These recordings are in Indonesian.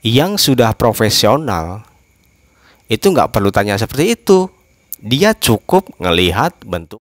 Yang sudah profesional itu nggak perlu tanya seperti itu. Dia cukup ngelihat bentuk.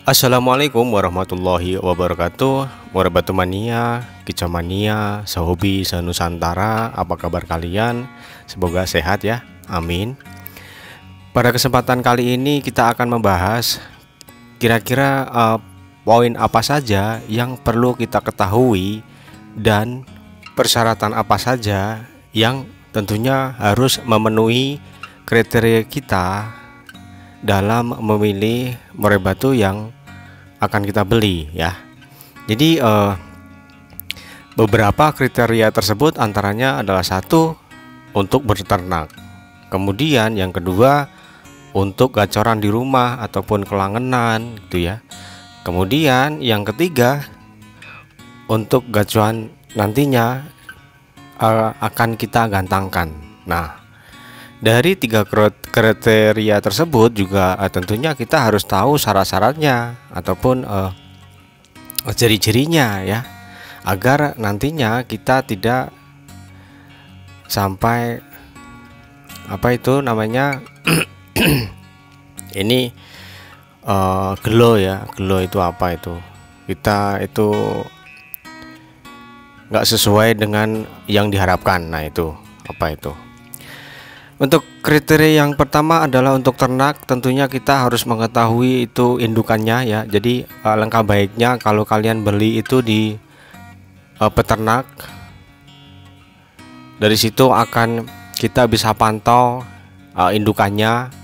Assalamualaikum warahmatullahi wabarakatuh. Warahmatullahi mania, kicamania, sehobi, senusantara. Apa kabar kalian? Semoga sehat ya, amin. Pada kesempatan kali ini kita akan membahas kira-kira poin apa saja yang perlu kita ketahui dan persyaratan apa saja yang tentunya harus memenuhi kriteria kita dalam memilih murai batu yang akan kita beli ya. Jadi beberapa kriteria tersebut antaranya adalah satu, untuk berternak. Kemudian yang kedua, untuk gacoran di rumah ataupun kelangenan gitu ya. Kemudian yang ketiga, untuk gacuan nantinya akan kita gantangkan. Nah, dari tiga kriteria tersebut juga tentunya kita harus tahu syarat-syaratnya ataupun ciri-cirinya ya, agar nantinya kita tidak sampai apa itu namanya ini gelo ya. Gelo itu apa itu? Kita itu nggak sesuai dengan yang diharapkan. Nah itu apa itu? Untuk kriteria yang pertama adalah untuk ternak, tentunya kita harus mengetahui itu indukannya ya. Jadi alangkah baiknya kalau kalian beli itu di peternak. Dari situ akan kita bisa pantau indukannya.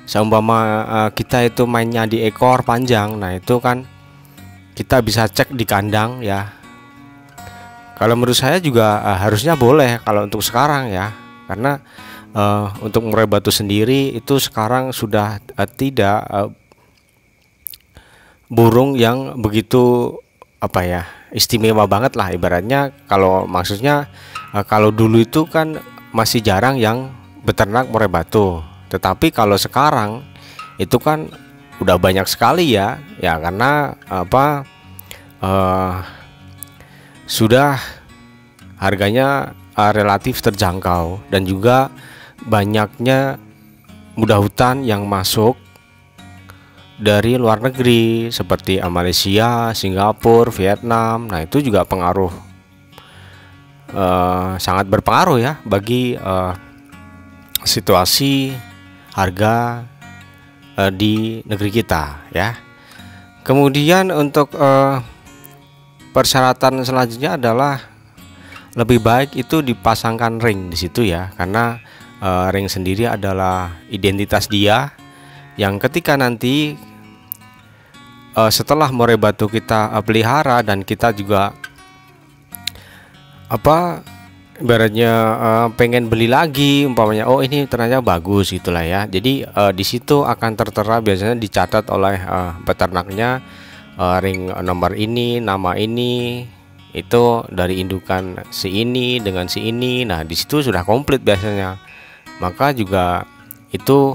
Seumpama kita itu mainnya di ekor panjang, nah itu kan kita bisa cek di kandang ya. Kalau menurut saya juga harusnya boleh kalau untuk sekarang ya. Karena untuk murai batu sendiri itu sekarang sudah tidak burung yang begitu apa ya, istimewa banget lah ibaratnya. Kalau maksudnya kalau dulu itu kan masih jarang yang beternak murai batu. Tetapi kalau sekarang itu kan udah banyak sekali ya. Ya karena apa, sudah harganya relatif terjangkau dan juga banyaknya mudah hutan yang masuk dari luar negeri seperti Malaysia, Singapura, Vietnam. Nah itu juga pengaruh, sangat berpengaruh ya bagi situasi harga di negeri kita ya. Kemudian untuk persyaratan selanjutnya adalah lebih baik itu dipasangkan ring di situ ya, karena ring sendiri adalah identitas dia yang ketika nanti setelah murai batu kita pelihara dan kita juga apa ibaratnya pengen beli lagi umpamanya, oh ini ternyata bagus gitulah ya. Jadi di situ akan tertera, biasanya dicatat oleh peternaknya ring nomor ini, nama ini itu dari indukan si ini dengan si ini. Nah di situ sudah komplit biasanya. Maka juga itu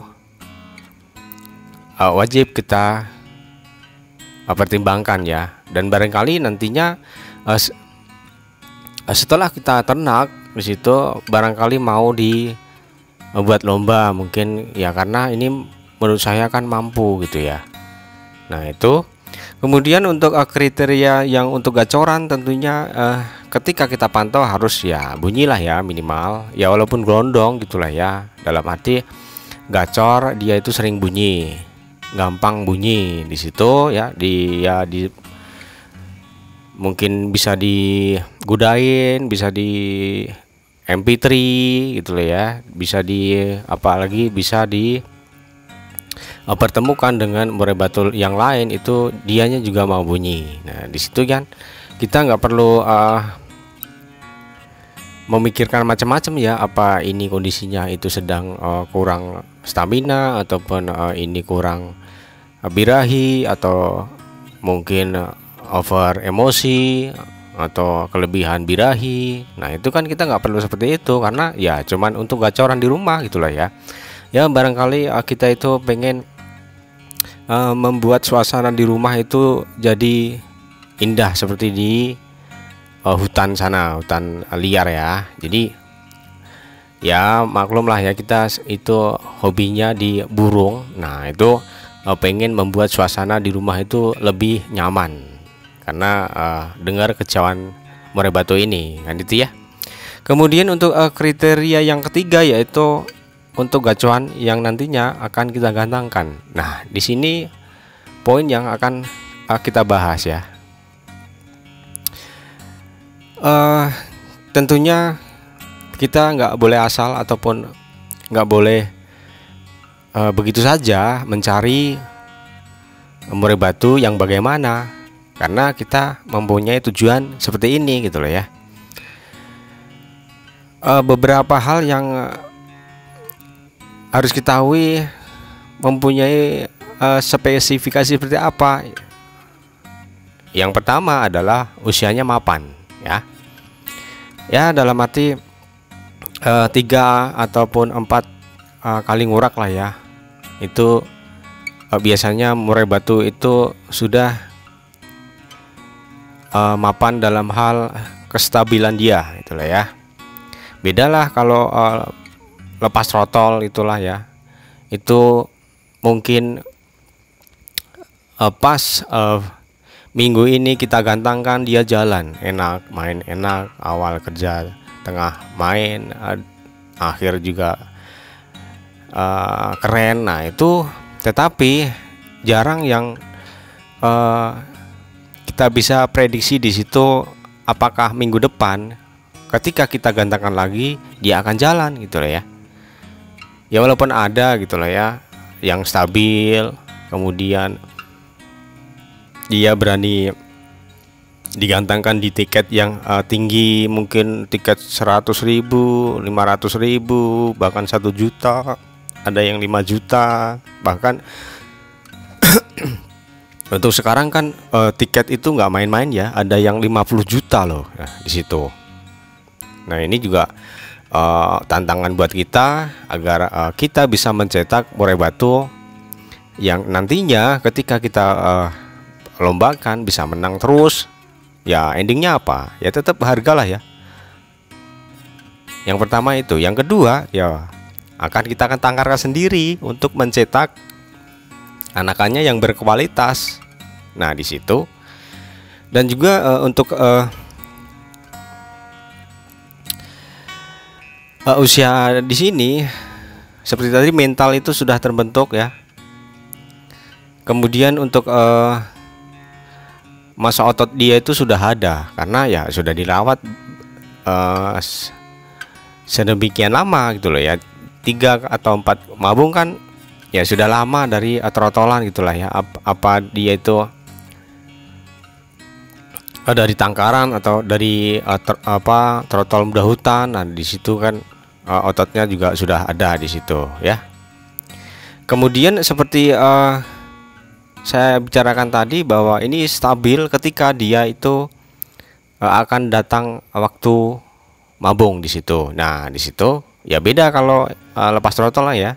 wajib kita pertimbangkan ya. Dan barangkali nantinya setelah kita ternak di situ barangkali mau dibuat lomba mungkin ya, karena ini menurut saya kan mampu gitu ya. Nah itu. Kemudian untuk kriteria yang untuk gacoran tentunya ketika kita pantau harus ya bunyilah ya minimal ya, walaupun gelondong gitulah ya. Dalam arti gacor dia itu sering bunyi, gampang bunyi di situ ya, di mungkin bisa digudain, bisa di MP3 gitu loh ya, bisa di apalagi bisa di pertemukan dengan murai batu yang lain, itu dianya juga mau bunyi. Nah di situ kan kita nggak perlu memikirkan macam-macam ya, apa ini kondisinya itu sedang kurang stamina, ataupun ini kurang birahi, atau mungkin over emosi atau kelebihan birahi. Nah itu kan kita nggak perlu seperti itu, karena ya cuman untuk gacoran di rumah gitulah ya. Ya barangkali kita itu pengen membuat suasana di rumah itu jadi indah seperti di hutan sana, hutan liar ya. Jadi ya maklum lah ya, kita itu hobinya di burung. Nah itu pengen membuat suasana di rumah itu lebih nyaman karena dengar kicauan murai batu ini kan itu ya. Kemudian untuk kriteria yang ketiga yaitu untuk gacuan yang nantinya akan kita gantangkan. Nah di sini poin yang akan kita bahas ya. Tentunya kita nggak boleh asal ataupun nggak boleh begitu saja mencari murai batu yang bagaimana, karena kita mempunyai tujuan seperti ini gitu loh ya. Beberapa hal yang harus kita ketahui mempunyai spesifikasi seperti apa. Yang pertama adalah usianya mapan ya, dalam arti 3 ataupun 4 kali ngurak lah ya. Itu biasanya murai batu itu sudah mapan dalam hal kestabilan dia itulah ya. Bedalah kalau lepas trotol itulah ya, itu mungkin pas minggu ini kita gantangkan dia jalan enak, main enak, awal kerja, tengah main, akhir juga keren. Nah itu tetapi jarang yang kita bisa prediksi di situ apakah minggu depan ketika kita gantangkan lagi dia akan jalan gitu lah ya. Ya walaupun ada gitu lah ya yang stabil, kemudian dia berani digantangkan di tiket yang tinggi, mungkin tiket 100.000, 500.000, bahkan 1 juta, ada yang 5 juta bahkan. Untuk sekarang kan tiket itu nggak main-main ya, ada yang 50 juta loh di situ. Nah ini juga tantangan buat kita agar kita bisa mencetak murai batu yang nantinya ketika kita lombakan bisa menang terus. Ya endingnya apa? Ya tetap harga lah ya. Yang pertama itu. Yang kedua ya kita akan tangkarkan sendiri untuk mencetak anakannya yang berkualitas. Nah di situ. Dan juga untuk usia di sini seperti tadi mental itu sudah terbentuk ya. Kemudian untuk masa otot dia itu sudah ada karena ya sudah dirawat sedemikian lama gitu loh ya. 3 atau 4 mabung kan ya sudah lama dari trotolan gitulah ya. Apa dia itu dari tangkaran atau dari trotol muda hutan. Nah di situ kan ototnya juga sudah ada di situ ya. Kemudian seperti saya bicarakan tadi bahwa ini stabil ketika dia itu akan datang waktu mabung di situ. Nah di situ ya beda kalau lepas trotol lah ya.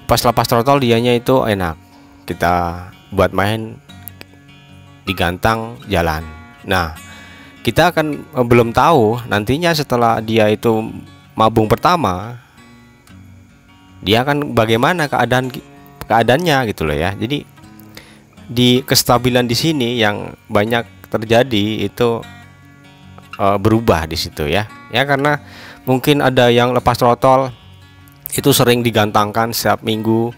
Pas lepas trotol dianya itu enak, kita buat main digantang jalan. Nah kita akan belum tahu nantinya setelah dia itu mabung pertama dia akan bagaimana keadaannya gitu loh ya. Jadi di kestabilan di sini yang banyak terjadi itu berubah di situ ya. Ya karena mungkin ada yang lepas trotol itu sering digantangkan setiap minggu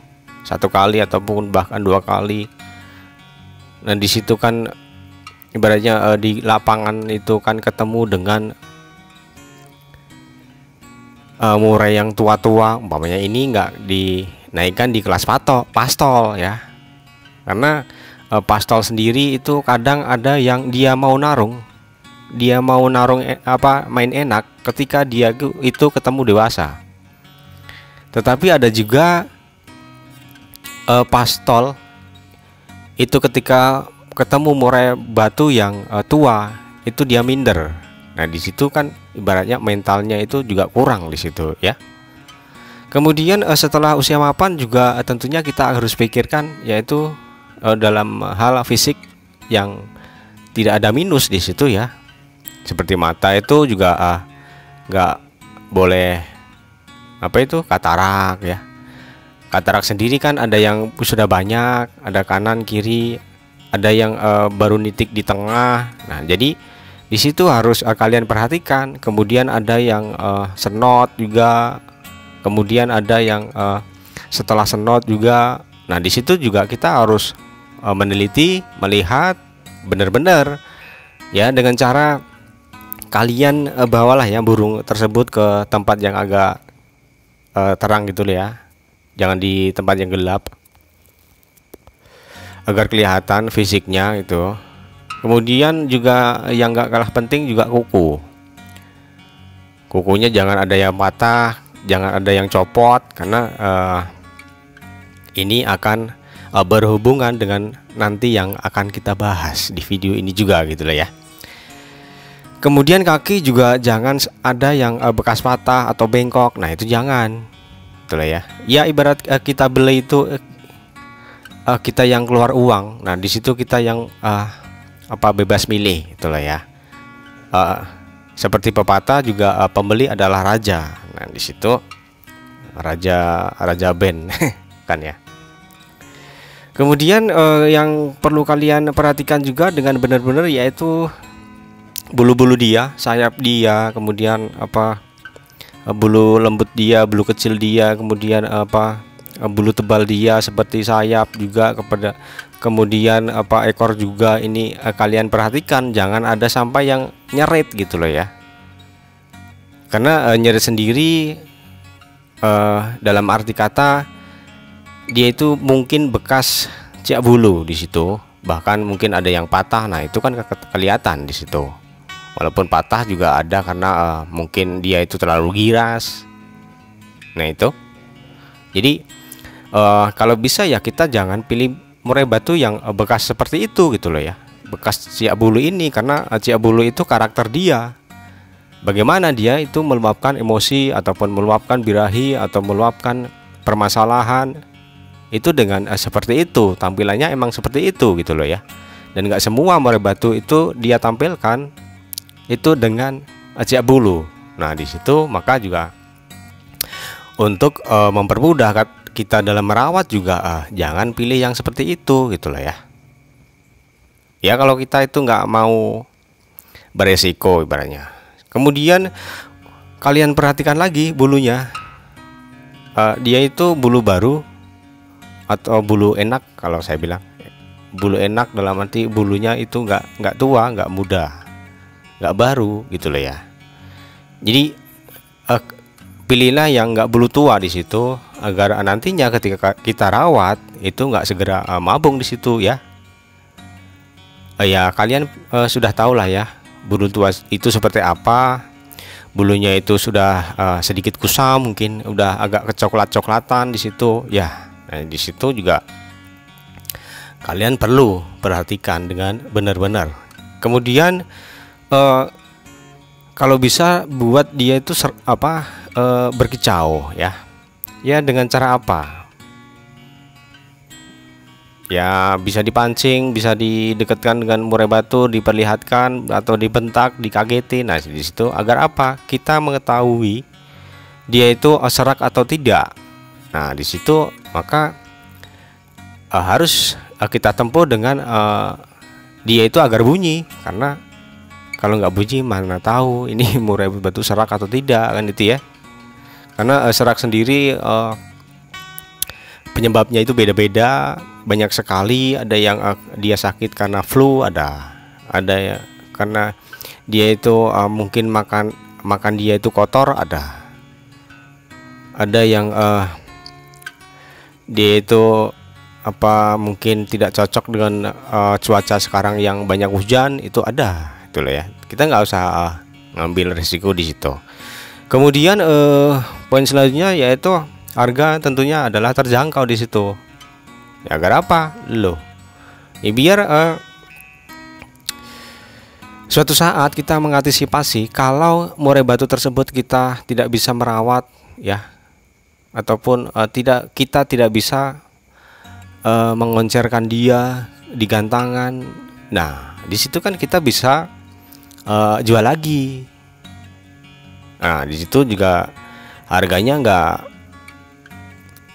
1 kali ataupun bahkan 2 kali. Nah di situ kan ibaratnya di lapangan itu kan ketemu dengan murai yang tua-tua, umpamanya ini enggak dinaikkan di kelas pastol ya. Karena pastol sendiri itu kadang ada yang dia mau narung dia mau main enak ketika dia itu ketemu dewasa. Tetapi ada juga pastol itu ketika ketemu murai batu yang tua itu dia minder. Nah di situ kan ibaratnya mentalnya itu juga kurang di situ ya. Kemudian setelah usia mapan juga tentunya kita harus pikirkan, yaitu dalam hal fisik yang tidak ada minus di situ ya. Seperti mata itu juga nggak boleh katarak ya. Katarak sendiri kan ada yang sudah banyak, ada kanan kiri, ada yang baru nitik di tengah. Nah jadi di situ harus kalian perhatikan. Kemudian ada yang senot juga. Kemudian ada yang setelah senot juga. Nah, di situ juga kita harus meneliti, melihat benar-benar ya, dengan cara kalian bawalah ya burung tersebut ke tempat yang agak terang gitu ya. Jangan di tempat yang gelap agar kelihatan fisiknya itu. Kemudian juga yang gak kalah penting juga kuku. Kukunya jangan ada yang patah, jangan ada yang copot, karena ini akan berhubungan dengan nanti yang akan kita bahas di video ini juga gitu lah ya. Kemudian kaki juga jangan ada yang bekas patah atau bengkok. Nah itu jangan, itulah ya. Ya ibarat kita beli itu kita yang keluar uang. Nah di situ kita yang bebas milih, itulah ya. Seperti pepatah juga pembeli adalah raja. Nah di situ raja band kan ya. Kemudian yang perlu kalian perhatikan juga dengan benar-benar yaitu bulu-bulu dia, sayap dia, kemudian bulu lembut dia, bulu kecil dia, kemudian bulu tebal dia seperti sayap juga, kemudian ekor juga ini kalian perhatikan, jangan ada sampai yang nyeret gitu loh ya. Karena nyeret sendiri dalam arti kata dia itu mungkin bekas ciak bulu di situ, bahkan mungkin ada yang patah. Nah itu kan kelihatan di situ. Walaupun patah juga ada karena mungkin dia itu terlalu giras. Nah itu. Jadi kalau bisa ya kita jangan pilih murai batu yang bekas seperti itu gitu loh ya. Bekas ciak bulu ini, karena ciak bulu itu karakter dia. Bagaimana dia itu meluapkan emosi ataupun meluapkan birahi atau meluapkan permasalahan itu dengan seperti itu, tampilannya emang seperti itu gitu loh ya. Dan nggak semua murai batu itu dia tampilkan itu dengan ciak bulu. Nah di situ maka juga untuk mempermudah kita dalam merawat juga jangan pilih yang seperti itu gitu loh ya. Ya kalau kita itu nggak mau beresiko ibaratnya. Kemudian kalian perhatikan lagi bulunya, dia itu bulu baru atau bulu enak. Kalau saya bilang bulu enak dalam arti bulunya itu nggak tua, nggak muda, nggak baru gitu loh ya. Jadi pilihlah yang nggak bulu tua di situ agar nantinya ketika kita rawat itu nggak segera mabung di situ ya. Ya kalian sudah tahu lah ya bulu tua itu seperti apa. Bulunya itu sudah sedikit kusam, mungkin udah agak kecoklat-coklatan di situ ya. Nah di situ juga kalian perlu perhatikan dengan benar-benar. Kemudian kalau bisa buat dia itu berkicau ya. Ya dengan cara apa? Ya bisa dipancing, bisa didekatkan dengan murai batu, diperlihatkan atau dibentak, dikagetin. Nah di situ agar apa? Kita mengetahui dia itu serak atau tidak. Nah di situ maka harus kita tempuh dengan dia itu agar bunyi, karena kalau nggak bunyi mana tahu ini murai batu serak atau tidak kan itu ya. Karena serak sendiri penyebabnya itu beda-beda, banyak sekali. Ada yang dia sakit karena flu, ada ya karena dia itu mungkin makan dia itu kotor, ada yang dia itu mungkin tidak cocok dengan cuaca sekarang yang banyak hujan, itu ada. Itu gitu loh ya. Kita nggak usah ngambil risiko di situ. Kemudian poin selanjutnya yaitu harga tentunya adalah terjangkau di situ. Ya, agar apa? Loh, ya biar suatu saat kita mengantisipasi kalau murai batu tersebut kita tidak bisa merawat ya, ataupun kita tidak bisa mengoncerkan dia di gantangan. Nah, di situ kan kita bisa jual lagi. Nah, di situ juga harganya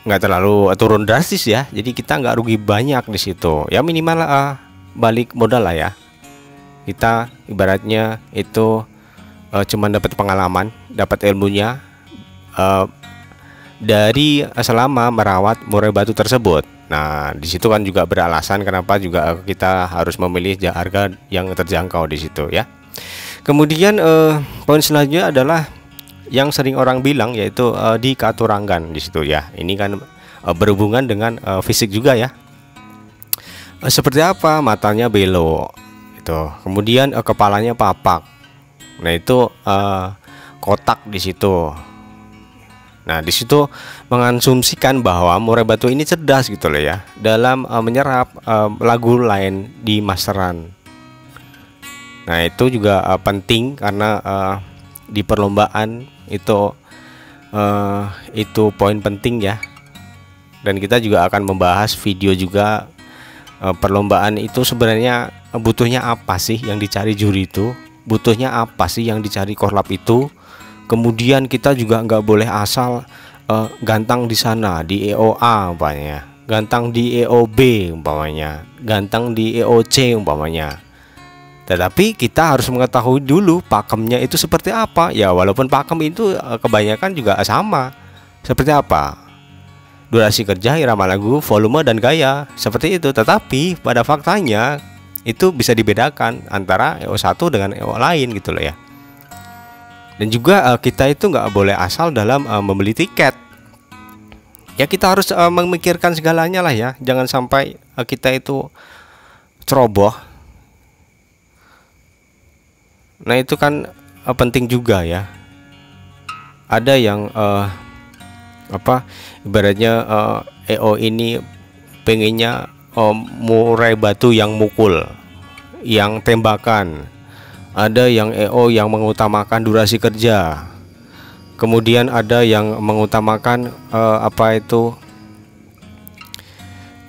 nggak terlalu turun drastis ya, jadi kita nggak rugi banyak di situ ya, minimal balik modal lah ya. Kita ibaratnya itu cuman dapat pengalaman, dapat ilmunya dari selama merawat murai batu tersebut. Nah, di situ kan juga beralasan kenapa juga kita harus memilih harga yang terjangkau di situ ya. Kemudian poin selanjutnya adalah yang sering orang bilang yaitu dikaturangkan di situ ya. Ini kan berhubungan dengan fisik juga ya. Seperti apa? Matanya belok itu. Kemudian kepalanya papak. Nah, itu kotak di situ. Nah, di situ mengasumsikan bahwa murai batu ini cerdas gitu loh ya dalam menyerap lagu lain di masteran. Nah, itu juga penting karena di perlombaan itu poin penting ya. Dan kita juga akan membahas video juga perlombaan itu sebenarnya butuhnya apa sih yang dicari juri itu, butuhnya apa sih yang dicari korlap itu. Kemudian kita juga nggak boleh asal gantang di sana di EOA umpamanya, gantang di EOB umpamanya, gantang di EOC umpamanya. Tetapi kita harus mengetahui dulu pakemnya itu seperti apa ya, walaupun pakem itu kebanyakan juga sama. Seperti apa? Durasi kerja, irama lagu, volume dan gaya, seperti itu. Tetapi pada faktanya itu bisa dibedakan antara EO1 dengan EO lain gitu loh ya. Dan juga kita itu nggak boleh asal dalam membeli tiket. Ya, kita harus memikirkan segalanya lah ya. Jangan sampai kita itu ceroboh. Nah, itu kan penting juga ya. Ada yang ibaratnya EO ini pengennya murai batu yang mukul, yang tembakan. Ada yang EO yang mengutamakan durasi kerja. Kemudian ada yang mengutamakan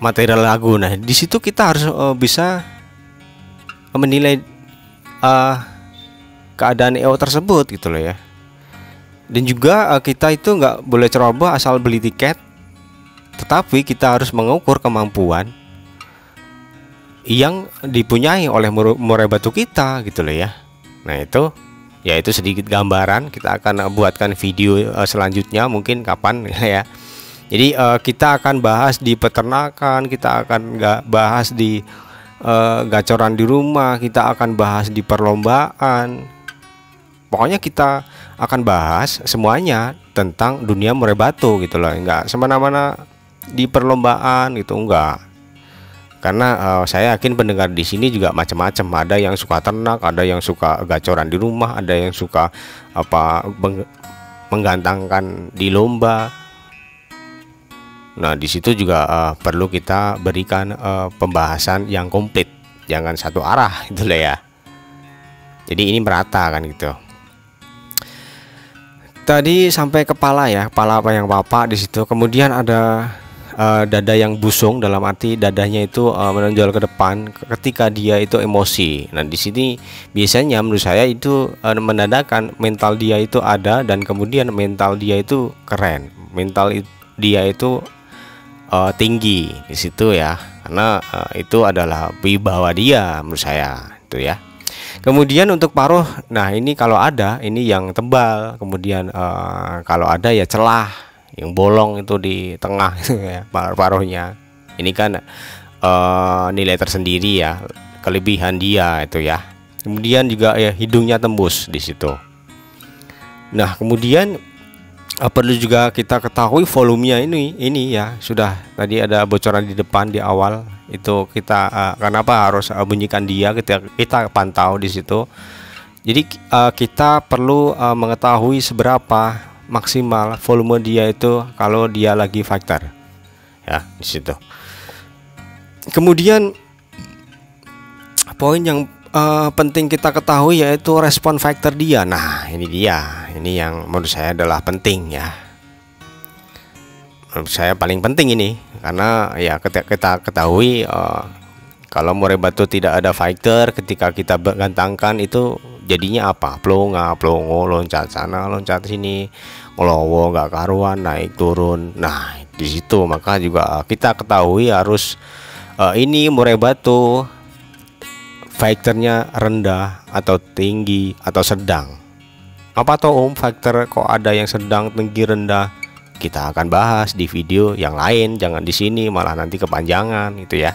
material lagu. Nah, di situ kita harus bisa menilai keadaan EO tersebut gitu loh ya. Dan juga kita itu nggak boleh ceroboh asal beli tiket, tetapi kita harus mengukur kemampuan yang dipunyai oleh murai batu kita gitu loh ya. Nah, itu sedikit gambaran. Kita akan buatkan video selanjutnya mungkin kapan ya. Jadi kita akan bahas di peternakan, kita akan bahas di gacoran di rumah, kita akan bahas di perlombaan. Pokoknya kita akan bahas semuanya tentang dunia murai batu gitu loh. Enggak semena-mena di perlombaan gitu, enggak. Karena saya yakin pendengar di sini juga macam-macam. Ada yang suka ternak, ada yang suka gacoran di rumah, ada yang suka menggantangkan di lomba. Nah, di situ juga perlu kita berikan pembahasan yang komplit, jangan satu arah gitu loh ya. Jadi ini merata kan gitu. Tadi sampai kepala ya, kepala apa yang papak di situ. Kemudian ada dada yang busung, dalam arti dadanya itu menonjol ke depan ketika dia itu emosi. Nah, di sini biasanya menurut saya itu menandakan mental dia itu ada, dan kemudian mental dia itu keren, mental dia itu tinggi di situ ya, karena itu adalah wibawa dia menurut saya itu ya. Kemudian untuk paruh, nah ini kalau ada ini yang tebal, kemudian kalau ada ya celah yang bolong itu di tengah ya, paruhnya. Ini kan nilai tersendiri ya, kelebihan dia itu ya. Kemudian juga ya hidungnya tembus di situ. Nah, kemudian Perlu juga kita ketahui volumenya ini ya, sudah tadi ada bocoran di depan di awal itu. Kita kenapa harus bunyikan dia, kita pantau di situ. Jadi kita perlu mengetahui seberapa maksimal volume dia itu kalau dia lagi factor ya di situ. Kemudian poin yang penting kita ketahui yaitu respon factor dia. Nah, ini dia. Ini yang menurut saya adalah penting ya. Menurut saya paling penting ini, karena ya kita ketahui kalau murai batu tidak ada factor, ketika kita gantangkan itu jadinya apa? Plonga, plongo, loncat sana, loncat sini, ngelowo nggak karuan, naik turun. Nah, di situ maka juga kita ketahui harus ini murai batu faktornya rendah atau tinggi atau sedang. Apa tuh faktor kok ada yang sedang, tinggi, rendah? Kita akan bahas di video yang lain, jangan di sini malah nanti kepanjangan gitu ya.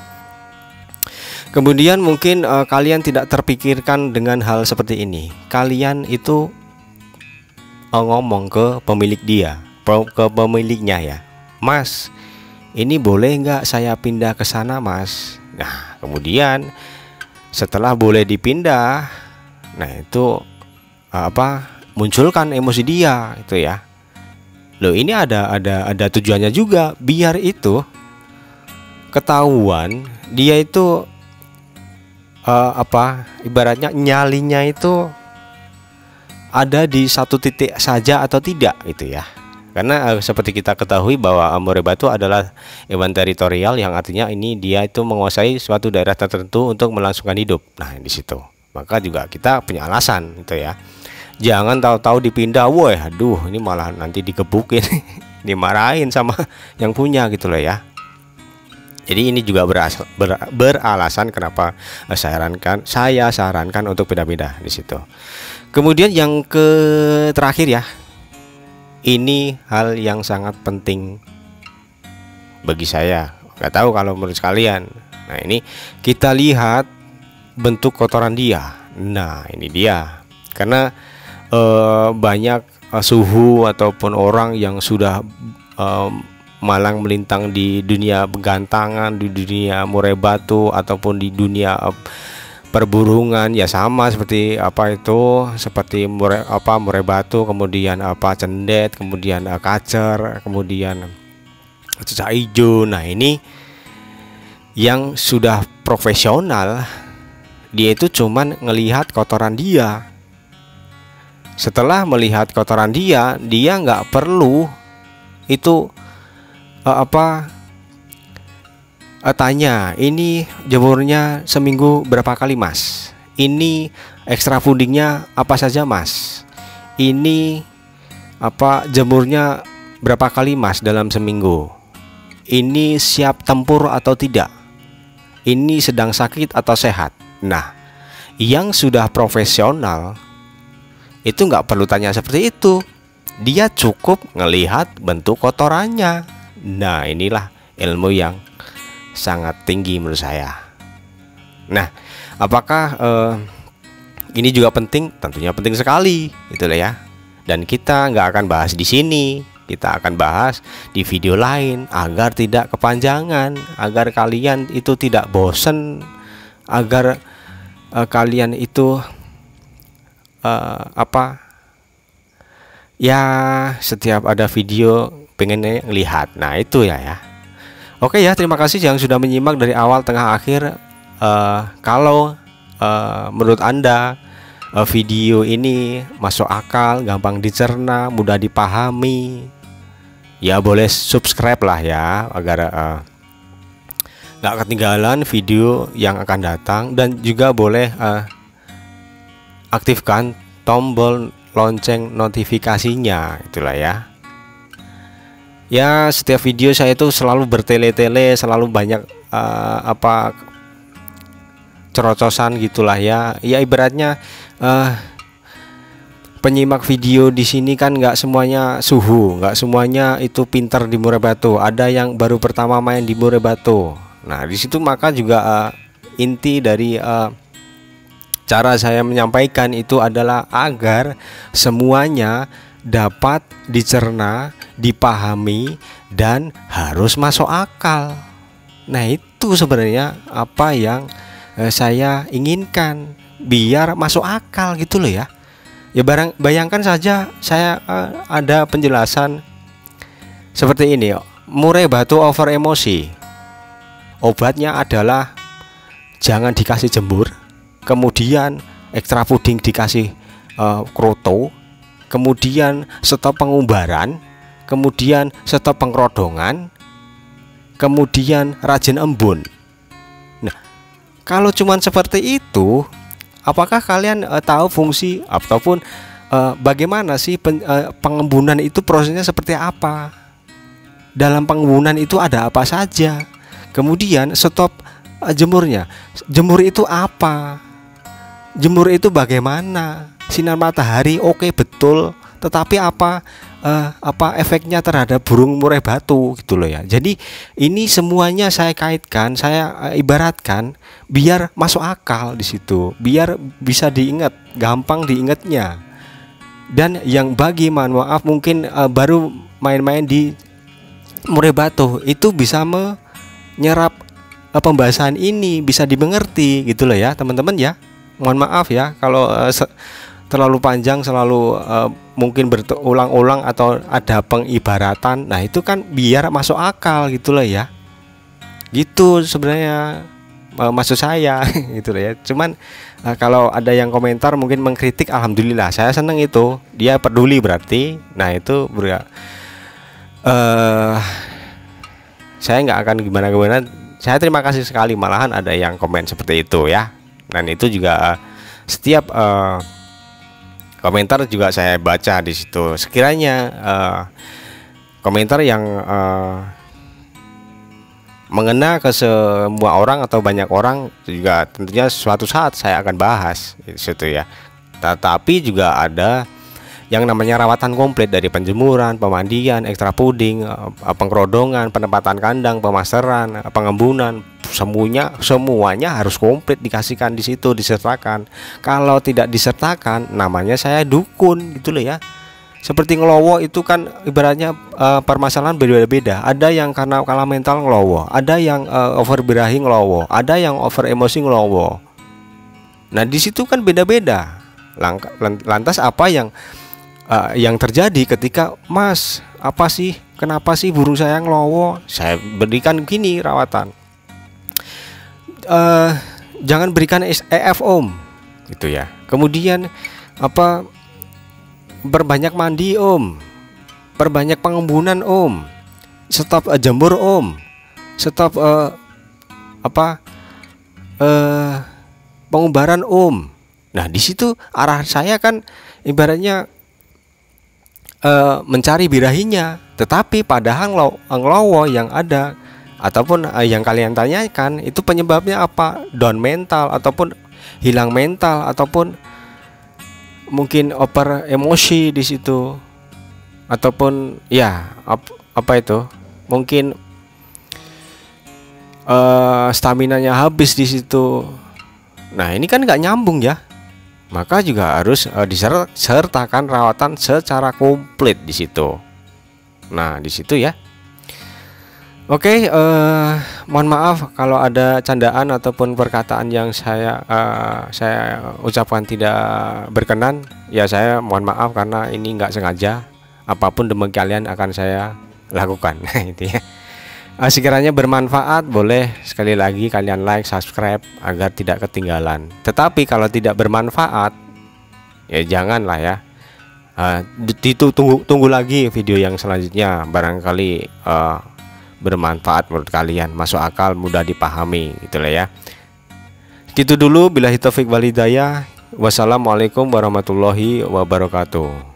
Kemudian mungkin kalian tidak terpikirkan dengan hal seperti ini. Kalian itu ngomong ke pemilik dia, ke pemiliknya ya, Mas, ini boleh nggak saya pindah ke sana, Mas? Nah, kemudian setelah boleh dipindah, nah itu munculkan emosi dia itu ya. Loh, ini ada tujuannya juga, biar itu ketahuan dia itu ibaratnya nyalinya itu ada di satu titik saja atau tidak itu ya. Karena seperti kita ketahui bahwa murai batu adalah hewan teritorial, yang artinya ini dia itu menguasai suatu daerah tertentu untuk melangsungkan hidup. Nah, di situ maka juga kita punya alasan itu ya. Jangan tahu-tahu dipindah, woi, aduh, ini malah nanti digebukin, dimarahin sama yang punya gitu loh ya. Jadi ini juga beralasan kenapa saya sarankan untuk pindah-pindah di situ. Kemudian yang terakhir ya, ini hal yang sangat penting bagi saya. Nggak tahu kalau menurut kalian. Nah, ini kita lihat bentuk kotoran dia. Nah, ini dia. Karena banyak suhu ataupun orang yang sudah malang melintang di dunia begantangan, di dunia murai batu ataupun di dunia perburungan ya, sama seperti seperti murai batu, kemudian cendet, kemudian kacer, kemudian cecak hijau. Nah, ini yang sudah profesional, dia itu cuman ngelihat kotoran dia. Setelah melihat kotoran dia nggak perlu itu tanya, ini jemurnya seminggu berapa kali, Mas? Ini ekstra foodingnya apa saja, Mas? Ini jemurnya berapa kali, Mas, dalam seminggu? Ini siap tempur atau tidak? Ini sedang sakit atau sehat? Nah, yang sudah profesional itu nggak perlu tanya seperti itu. Dia cukup ngelihat bentuk kotorannya. Nah, inilah ilmu yang sangat tinggi menurut saya. Nah, apakah ini juga penting? Tentunya penting sekali, itulah ya. Dan kita nggak akan bahas di sini, kita akan bahas di video lain agar tidak kepanjangan, agar kalian itu tidak bosen, agar kalian itu ya setiap ada video pengen lihat. Nah, itu ya. Oke ya, terima kasih yang sudah menyimak dari awal, tengah, akhir. Kalau menurut Anda video ini masuk akal, gampang dicerna, mudah dipahami, ya boleh subscribe lah ya, agar nggak ketinggalan video yang akan datang. Dan juga boleh aktifkan tombol lonceng notifikasinya, itulah ya. Ya, setiap video saya itu selalu bertele-tele, selalu banyak cerocosan gitulah ya. Ya, ibaratnya penyimak video di sini kan nggak semuanya suhu, nggak semuanya itu pintar di murai batu. Ada yang baru pertama main di murai batu. Nah, di situ maka juga inti dari cara saya menyampaikan itu adalah agar semuanya dapat dicerna, dipahami, dan harus masuk akal. Nah, itu sebenarnya apa yang saya inginkan, biar masuk akal gitu loh ya. Ya bayangkan saja saya ada penjelasan seperti ini, murai batu over emosi. Obatnya adalah jangan dikasih jembur, kemudian ekstra puding dikasih kroto, kemudian stop pengumbaran, kemudian stop pengrodongan, kemudian rajin embun. Nah, kalau cuman seperti itu, apakah kalian tahu fungsi ataupun bagaimana sih pengembunan itu prosesnya seperti apa? Dalam pengembunan itu ada apa saja? Kemudian stop jemurnya. Jemur itu apa? Jemur itu bagaimana? Sinar matahari oke, betul, tetapi apa efeknya terhadap burung murai batu gitu loh ya. Jadi ini semuanya saya kaitkan, saya ibaratkan biar masuk akal di situ, biar bisa diingat, gampang diingatnya. Dan yang bagi maaf mungkin baru main-main di murai batu itu bisa menyerap pembahasan ini, bisa dimengerti gitu loh ya teman-teman ya. Mohon maaf ya kalau terlalu panjang, selalu mungkin berulang-ulang atau ada pengibaratan. Nah, itu kan biar masuk akal gitu loh ya. Gitu sebenarnya maksud saya gitu loh ya. Cuman kalau ada yang komentar mungkin mengkritik, alhamdulillah saya seneng itu. Dia peduli berarti. Nah, itu saya nggak akan gimana-gimana. Saya terima kasih sekali, malahan ada yang komen seperti itu ya. Dan itu juga setiap komentar juga saya baca di situ. Sekiranya komentar yang mengena ke semua orang atau banyak orang, juga tentunya suatu saat saya akan bahas di situ ya. Tetapi juga ada yang namanya rawatan komplit, dari penjemuran, pemandian, ekstra puding, pengrodongan, penempatan kandang, pemasteran, pengembunan, semuanya harus komplit dikasihkan di situ, disertakan. Kalau tidak disertakan, namanya saya dukun gitu loh ya. Seperti ngelowo itu kan ibaratnya permasalahan beda-beda. Ada yang karena kalah mental ngelowo, ada yang over birahi ngelowo, ada yang over emosi ngelowo. Nah, di situ kan beda-beda. Lantas apa yang terjadi ketika, Mas, apa sih, kenapa sih burung saya ngelowo? Saya berikan gini rawatan. Jangan berikan EF Om gitu ya. Kemudian berbanyak mandi Om, perbanyak pengembunan Om, stop jemur Om, stop pengumbaran Om. Nah, di situ arah saya kan ibaratnya mencari birahinya, tetapi padahal ngelowo yang ada ataupun yang kalian tanyakan itu penyebabnya apa? Down mental ataupun hilang mental ataupun mungkin over emosi di situ, ataupun ya apa itu mungkin staminanya habis di situ. Nah, ini kan nggak nyambung ya. Maka juga harus disertakan rawatan secara komplit di situ. Nah, di situ ya. Oke, mohon maaf kalau ada candaan ataupun perkataan yang saya ucapkan tidak berkenan. Ya, saya mohon maaf karena ini nggak sengaja. Apapun demi kalian akan saya lakukan. Itu ya. Sekiranya bermanfaat, boleh sekali lagi kalian like, subscribe agar tidak ketinggalan. Tetapi kalau tidak bermanfaat, ya janganlah ya. Tunggu lagi video yang selanjutnya, barangkali bermanfaat menurut kalian, masuk akal, mudah dipahami gitulah ya. Gitu dulu, billahi taufik wal hidayah. Wassalamualaikum warahmatullahi wabarakatuh.